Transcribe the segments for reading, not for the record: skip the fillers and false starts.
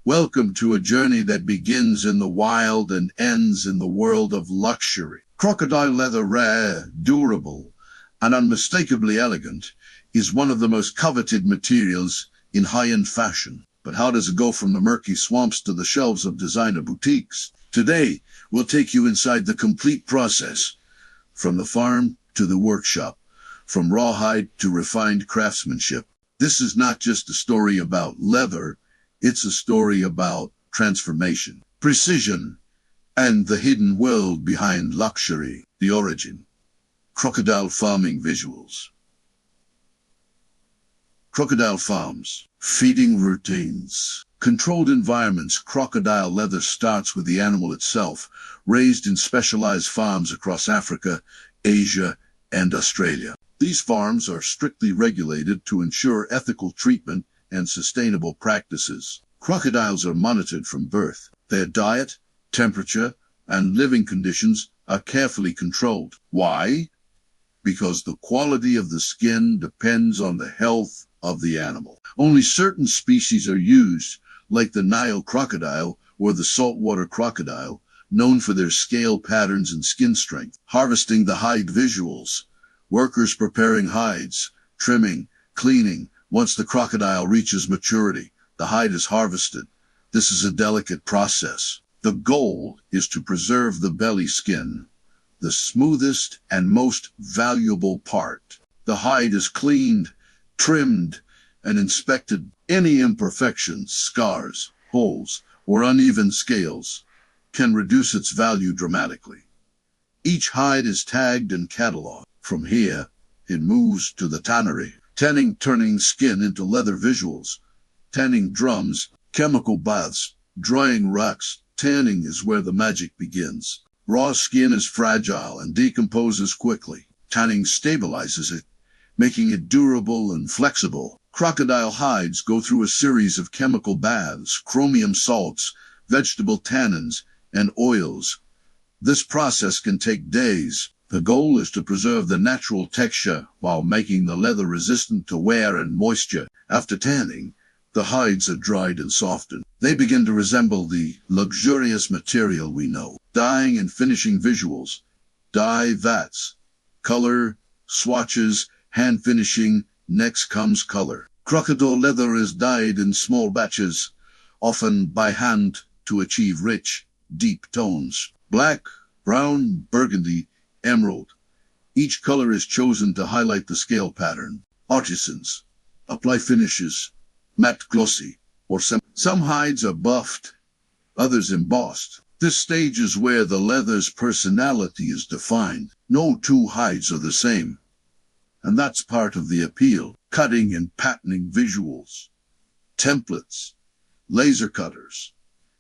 Welcome to a journey that begins in the wild and ends in the world of luxury. Crocodile leather, rare, durable, and unmistakably elegant, is one of the most coveted materials in high-end fashion. But how does it go from the murky swamps to the shelves of designer boutiques? Today, we'll take you inside the complete process, from the farm to the workshop, from rawhide to refined craftsmanship. This is not just a story about leather, it's a story about transformation, precision, and the hidden world behind luxury. The origin. Crocodile farming visuals. Crocodile farms. Feeding routines. Controlled environments. Crocodile leather starts with the animal itself, raised in specialized farms across Africa, Asia, and Australia. These farms are strictly regulated to ensure ethical treatment and sustainable practices. Crocodiles are monitored from birth. Their diet, temperature, and living conditions are carefully controlled. Why? Because the quality of the skin depends on the health of the animal. Only certain species are used, like the Nile crocodile or the saltwater crocodile, known for their scale patterns and skin strength. Harvesting the hide visuals. Workers preparing hides, trimming, cleaning. Once the crocodile reaches maturity, the hide is harvested. This is a delicate process. The goal is to preserve the belly skin, the smoothest and most valuable part. The hide is cleaned, trimmed, and inspected. Any imperfections, scars, holes, or uneven scales can reduce its value dramatically. Each hide is tagged and cataloged. From here, it moves to the tannery. Tanning, turning skin into leather visuals. Tanning drums, chemical baths, drying racks. Tanning is where the magic begins. Raw skin is fragile and decomposes quickly. Tanning stabilizes it, making it durable and flexible. Crocodile hides go through a series of chemical baths, chromium salts, vegetable tannins, and oils. This process can take days. The goal is to preserve the natural texture while making the leather resistant to wear and moisture. After tanning, the hides are dried and softened. They begin to resemble the luxurious material we know. Dyeing and finishing visuals. Dye vats. Color, swatches, hand finishing. Next comes color. Crocodile leather is dyed in small batches, often by hand, to achieve rich, deep tones. Black, brown, burgundy, emerald. Each color is chosen to highlight the scale pattern. Artisans apply finishes, matte glossy, or some hides are buffed, others embossed. This stage is where the leather's personality is defined. No two hides are the same, and that's part of the appeal. Cutting and patterning visuals, templates, laser cutters,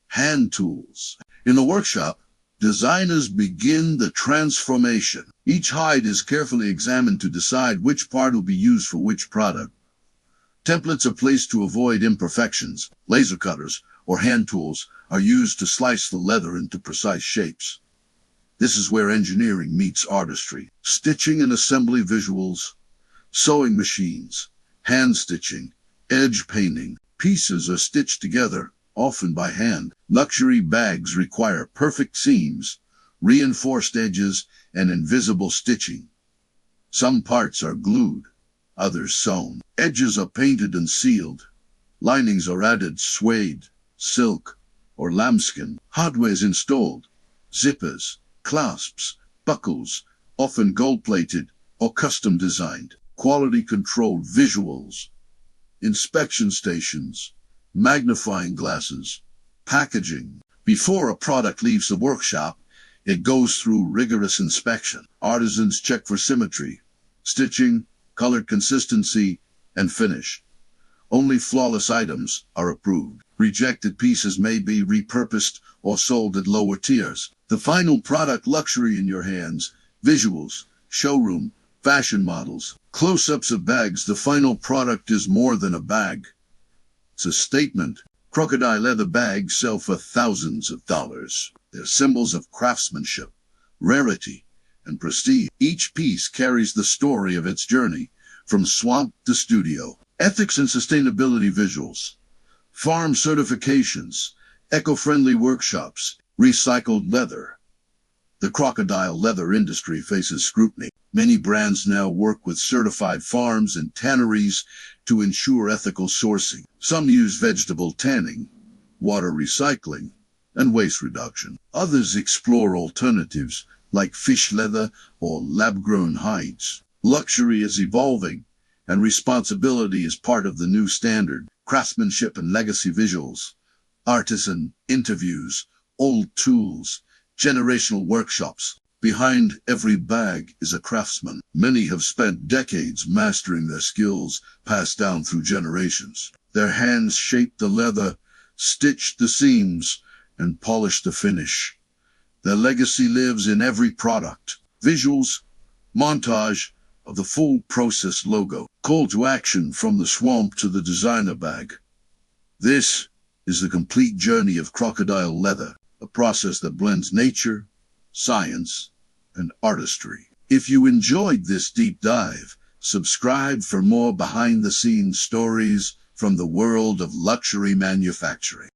hand tools. In the workshop, designers begin the transformation. Each hide is carefully examined to decide which part will be used for which product. Templates are placed to avoid imperfections. Laser cutters, or hand tools, are used to slice the leather into precise shapes. This is where engineering meets artistry. Stitching and assembly visuals, sewing machines, hand stitching, edge painting. Pieces are stitched together, often by hand. Luxury bags require perfect seams, reinforced edges, and invisible stitching. Some parts are glued, others sewn. Edges are painted and sealed. Linings are added, suede, silk, or lambskin. Hardware is installed. Zippers, clasps, buckles, often gold-plated or custom designed. Quality control visuals, inspection stations, magnifying glasses, packaging. Before a product leaves the workshop, it goes through rigorous inspection. Artisans check for symmetry, stitching, color consistency, and finish. Only flawless items are approved. Rejected pieces may be repurposed or sold at lower tiers. The final product, luxury in your hands. Visuals, showroom, fashion models, close-ups of bags. The final product is more than a bag. It's a statement. Crocodile leather bags sell for thousands of dollars. They're symbols of craftsmanship, rarity, and prestige. Each piece carries the story of its journey, from swamp to studio. Ethics and sustainability visuals. Farm certifications, eco-friendly workshops, recycled leather. The crocodile leather industry faces scrutiny. Many brands now work with certified farms and tanneries to ensure ethical sourcing. Some use vegetable tanning, water recycling, and waste reduction. Others explore alternatives like fish leather or lab-grown hides. Luxury is evolving, and responsibility is part of the new standard. Craftsmanship and legacy visuals, artisan interviews, old tools, generational workshops. Behind every bag is a craftsman. Many have spent decades mastering their skills passed down through generations. Their hands shaped the leather, stitched the seams, and polished the finish. Their legacy lives in every product. Visuals, montage of the full process logo. Call to action from the swamp to the designer bag. This is the complete journey of crocodile leather, a process that blends nature, science, and artistry. If you enjoyed this deep dive, subscribe for more behind-the-scenes stories from the world of luxury manufacturing.